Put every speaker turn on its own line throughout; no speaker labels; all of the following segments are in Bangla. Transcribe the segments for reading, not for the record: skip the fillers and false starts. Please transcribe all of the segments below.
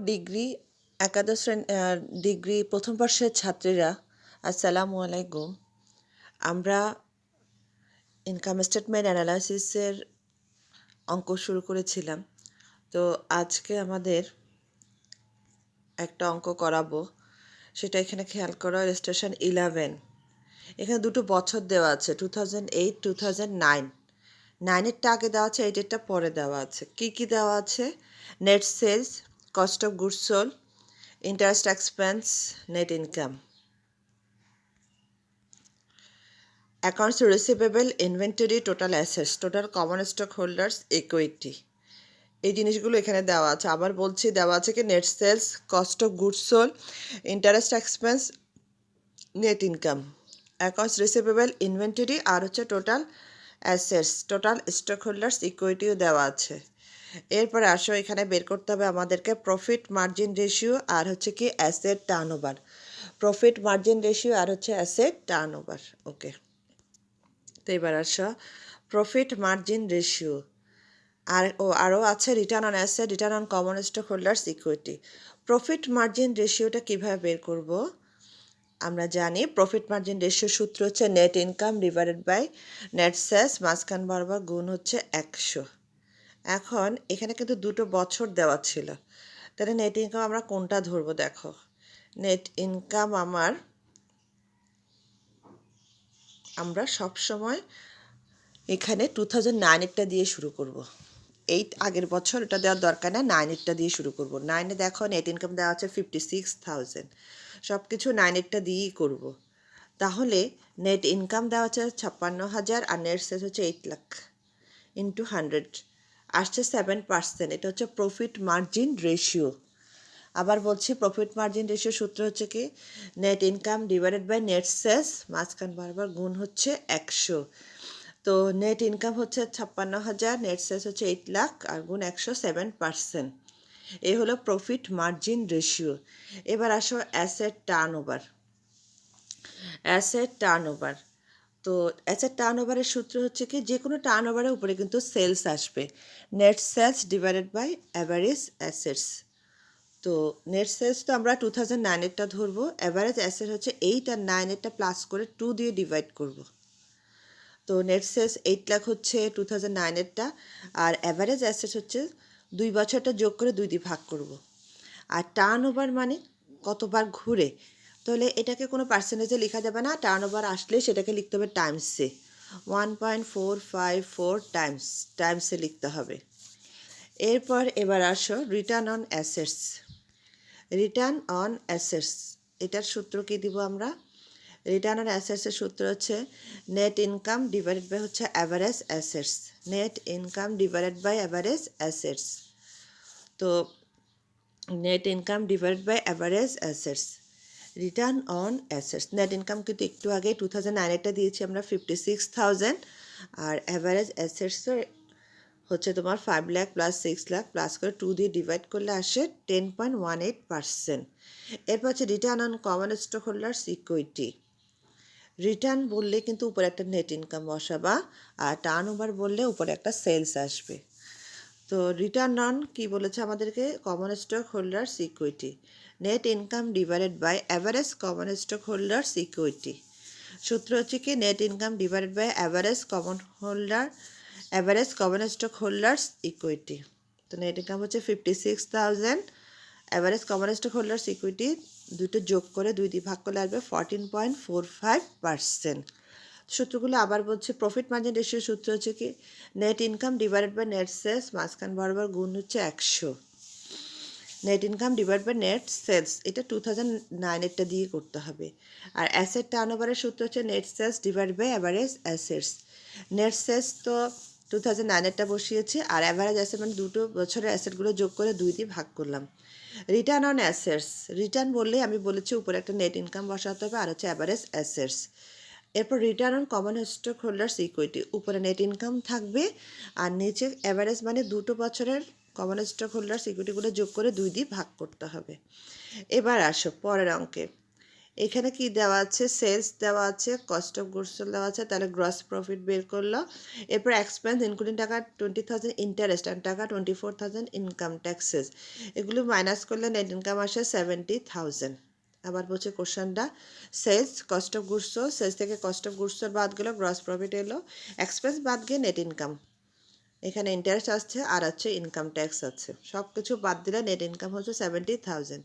ডিগ্রি একাদশ ডিগ্রি প্রথম বর্ষের ছাত্রীরা আসসালামু আলাইকুম। আমরা ইনকাম স্টেটমেন্ট অ্যানালাইসিসের অঙ্ক শুরু করেছিলাম। তো আজকে আমাদের একটা অঙ্ক করাবো, সেটা এখানে খেয়াল করো। ইলাস্ট্রেশন 11, এখানে দুটো বছর দেওয়া আছে, 2008 2009। 9-এরটা আগে দেওয়া আছে, 8-এরটা পরে দেওয়া আছে। কি কি দেওয়া আছে? Net sales, cost of goods sold, interest expense, net income, accounts receivable, inventory, total assets, total common stock holders, equity. এই জিনিসগুলো এখানে দেওয়া আছে। আবার বলছি, দেওয়া আছে কি net sales, cost of goods sold, interest expense, net income, accounts receivable, inventory, আর হচ্ছে total assets, total stock holders, ইকুইটিও দেওয়া আছে। এরপরে আসো, এখানে বের করতে হবে আমাদেরকে প্রফিট মার্জিন রেশিও আর হচ্ছে কি asset turnover. Profit margin ratio আর হচ্ছে অ্যাসেট টার্নওভার। ওকে, তো এবার আসো প্রফিট মার্জিন রেশিও। আরও আছে return on asset, return on common stock holders, equity. Profit margin রেশিওটা কীভাবে বের করব? আমরা জানি প্রফিট মার্জিন রেশিও সূত্র হচ্ছে net income divided by net sales, মাঝখান বরাবর গুণ হচ্ছে 100। এখন এখানে কিন্তু দুটো বছর দেওয়া ছিল, তাহলে নেট ইনকাম আমরা কোনটা ধরবো? দেখো, নেট ইনকাম আমরা সবসময় এখানে 2009-এরটা দিয়ে শুরু করব। 8 আগের বছর এটা দেওয়ার দরকার না, 9-এরটা দিয়ে শুরু করব। 9-এ দেখো নেট ইনকাম দেওয়া আছে 56,000, সব কিছু 9-এরটা দিয়েই করব। তাহলে নেট ইনকাম দেওয়া আছে 56,000 আর নেট সেলস হচ্ছে 8 লাখ, ইন্টু 100 আসছে 7%। এটা হচ্ছে প্রফিট মার্জিন রেশিও। আবার বলছি, প্রফিট মার্জিন রেশিও সূত্র হচ্ছে কি net income divided by net sales, মাঝখান বারবার গুণ হচ্ছে 100। তো নেট ইনকাম হচ্ছে 56,000, নেট সেলস হচ্ছে 8 লাখ, আর গুণ 100, 7%। এই হলো প্রফিট মার্জিন রেশিও। এবার আসো অ্যাসেট টার্নওভার। অ্যাসেট টার্নওভার, তো অ্যাসেট টার্নওভারের সূত্র হচ্ছে কি যে কোনো টার্নওভারের উপরে কিন্তু সেলস আসবে। Net sales divided by average assets. তো নেট সেলস তো আমরা 2009-এরটা ধরবো, অ্যাভারেজ অ্যাসেট হচ্ছে 8 আর 9-এরটা প্লাস করে 2 দিয়ে ডিভাইড করব। তো নেট সেলস 8 লাখ হচ্ছে 2009-এরটা, আর অ্যাভারেজ অ্যাসেট হচ্ছে 2 বছরটা যোগ করে 2 দিয়ে ভাগ করব। আর টার্ন ওভার মানে কতবার ঘুরে, তাহলে এটাকে কোনো পার্সেন্টেজে লেখা যাবে না। টার্ন ওভার আসলে সেটাকে লিখতে হবে টাইমসে, 1.454 টাইমসে লিখতে হবে। এরপর এবার আসো return on assets. Return on assets, এটার সূত্র কি দিব আমরা? রিটার্ন অন অ্যাসেটসের সূত্র হচ্ছে নেট ইনকাম ডিভাইডেড বাই হচ্ছে average assets, net income divided by average assets. তো net income divided by average assets, return on assets. Net income কিন্তু একটু আগে 2009-এরটা দিয়েছি আমরা 56,000, আর অ্যাভারেজ অ্যাসেটসও হচ্ছে তোমার 5 লাখ প্লাস 6 লাখ প্লাস করে 2 দিয়ে ডিভাইড করলে আসে 10.18%। এরপর হচ্ছে return on common stock holders, equity. Return বললে কিন্তু উপরে একটা নেট ইনকাম বসাবা, আর টার্ন ওভার বললে উপরে একটা সেলস আসবে। তো রিটার্ন অন কি বলেছে আমাদেরকে? Common stock holders equity, net income divided by average common stock holders equity. সূত্র হচ্ছে কি net income divided by average common stock holders equity. তো নেট ইনকাম হচ্ছে 56,000, average common stock holders equity দুটো যোগ করে 2 দিয়ে ভাগ করলে আসবে 14.45%। সূত্রগুলো আবার বলছে, প্রফিট মার্জিন রেশিও সূত্র হচ্ছে কি net income divided by net sales, মাঝখান বরাবর গুণ হচ্ছে 100। Net income divide by net sales, এটা 2009-এরটা দিয়ে করতে হবে। আর অ্যাসেট টার্নওভারের সূত্র হচ্ছে net sales divide by average assets. Net sales তো 2009-এরটা বসিয়েছি, আর অ্যাভারেজ অ্যাসেট মানে দুটো বছরের অ্যাসেটগুলো যোগ করে 2 দিয়ে ভাগ করলাম। রিটার্ন অন অ্যাসেটস, রিটার্ন বললে আমি বলেছি উপরে একটা নেট ইনকাম বসাতে হবে আর হচ্ছে অ্যাভারেজ অ্যাসেটস। এরপর return on common stock holders equity, উপরে নেট ইনকাম থাকবে আর নিচে অ্যাভারেজ মানে দুটো বছরের কমন স্টক হোল্ডার্স ইকুইটিগুলো যোগ করে 2 দিয়ে ভাগ করতে হবে। এবার আসো পরের অঙ্কে, এখানে কি দেওয়া আছে, সেলস দেওয়া আছে, কস্ট অফ গুডস দেওয়া আছে, তাহলে গ্রস প্রফিট বের করলো। এরপর এক্সপেন্স ইনক্লুডিং টাকা 20,000 ইন্টারেস্ট আর টাকা 24,000 ইনকাম ট্যাক্সেস, এগুলো মাইনাস করলে নেট ইনকাম আসে 70,000। আবার বলছে কোশ্চেনটা, sales cost of goods, sales থেকে কস্ট অফ গুডস বাদ গেল, গ্রস প্রফিট এলো, এক্সপেন্স বাদ গিয়ে নেট ইনকাম, এখানে ইন্টারেস্ট আসছে আর আছে ইনকাম ট্যাক্স আছে, সব কিছু বাদ দিলে নেট ইনকাম হচ্ছে 70,000।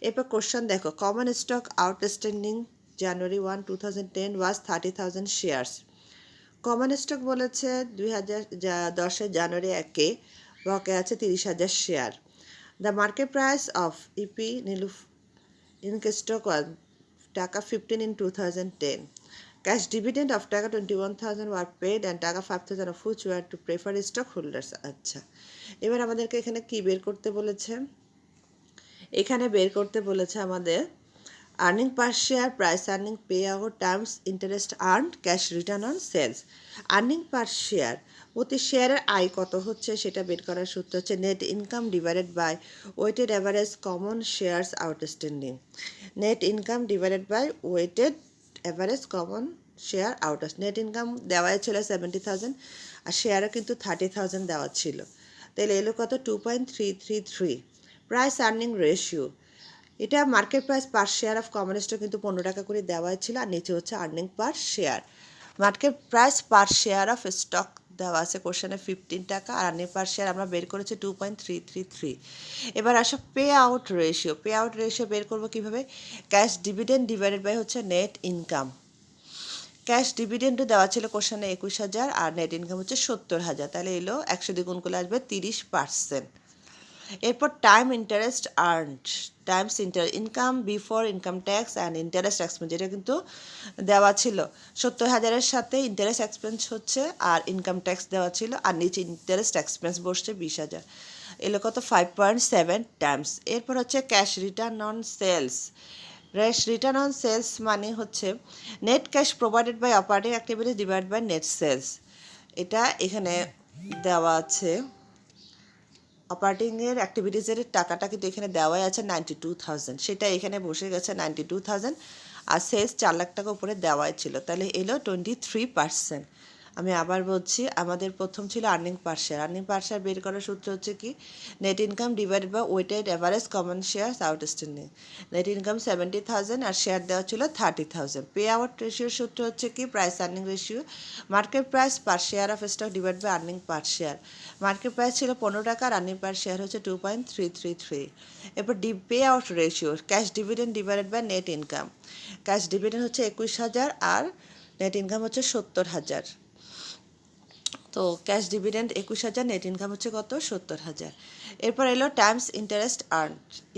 এরপর কোশ্চেন দেখো, common stock outstanding January 1, 2010 was 30,000 shares. Common stock বলেছে 2010 জানুয়ারি 1-এ বকে আছে 30,000 share. The market price of EP Nilu Inc stock টাকা 15 in 2010. Cash dividend of টাকা 21,000 were paid and টাকা 5,000 of which were to preferred stock holders। আচ্ছা, এবার আমাদেরকে এখানে কি বের করতে বলেছে, এখানে বের করতে বলেছে আমাদের earning per share, price earning, pay out, terms interest earned, cash return on sales. Earning per share, প্রতি শেয়ারের আয় কত হচ্ছে সেটা বের করার সূত্র হচ্ছে net income divided by weighted average common shares outstanding. Net income divided by weighted average common share outstanding. Net income দেওয়া ছিল 70,000 আর শেয়ারও কিন্তু 30,000 দেওয়া ছিল, তাহলে এলো কত 2.333। প্রাইস আর্নিং রেশিও, এটা market price per share of common stock কিন্তু 15 টাকা করে দেওয়া ছিল, আর নিচে হচ্ছে earning per share. Market price per share of stock দেওয়া আছে কোশ্চেনে 15 টাকা, আর আর্নিং পার শেয়ার আমরা বের করেছি 2.333। এবার আসো pay out ratio, pay out ratio বের করবো কীভাবে, ক্যাশ ডিভিডেন্ড ডিভাইডেড বাই হচ্ছে নেট ইনকাম। ক্যাশ ডিভিডেন্ডও দেওয়া ছিল কোশ্চেনে 21,000 আর নেট ইনকাম হচ্ছে 70,000, তাহলে এলো 100 দ্বিগুণ করলে আসবে 30%। এরপর time interest earned Times income before income tax and interest expense, যেটা কিন্তু দেওয়া ছিল 70,000-এর সাথে ইন্টারেস্ট এক্সপেন্স হচ্ছে আর ইনকাম ট্যাক্স দেওয়া ছিল, আর নিচে ইন্টারেস্ট এক্সপেন্স বসছে 20,000, এলো কত 5.7 টাইমস। এরপর হচ্ছে cash return on sales. Return on sales মানে হচ্ছে net cash provided by operating activities divide by net sales. এটা এখানে দেওয়া আছে, অপারেটিংয়ের অ্যাক্টিভিটিসের টাকাটা কিন্তু এখানে দেওয়াই আছে 92,000, সেটা এখানে বসে গেছে 92,000, আর সেলস 4 লাখ টাকা উপরে দেওয়াই ছিল, তাহলে এলো 23%। আমি আবার বলছি, আমাদের প্রথম ছিল earning per share. Earning per share বের করার সূত্র হচ্ছে কি, net income divided by weighted average common shares outstanding. Net income 70,000 আর শেয়ার দেওয়া ছিল 30,000। পে আউট রেশিওর সূত্র হচ্ছে কি, price earning ratio, market price per share of stock divide by earning per share. Market price ছিল 15 টাকা, আর আর্নিং পার শেয়ার হচ্ছে 2.333। এরপর pay out ratio, cash dividend divided by net income. Cash dividend হচ্ছে 21,000 আর নেট ইনকাম হচ্ছে 70,000, তো ক্যাশ ডিভিডেন্ড 21,000, নেট ইনকাম হচ্ছে কত 70,000। এরপর এলো times interest earn,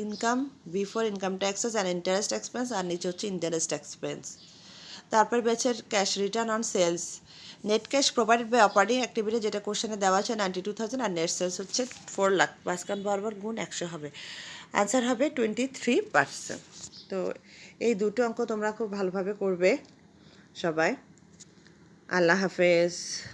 income before income taxes and interest expense, আর নিচে হচ্ছে ইন্টারেস্ট এক্সপেন্স। তারপর বেছে cash return on sales, net cash provided by operating activity, যেটা কোশ্চেনে দেওয়া আছে 92,000, আর নেট সেলস হচ্ছে 4 লাখ, মাঝখান বরাবর গুণ 100 হবে, অ্যান্সার হবে 23%। তো এই দুটো অঙ্ক তোমরা খুব ভালোভাবে করবে সবাই। আল্লাহ হাফেজ।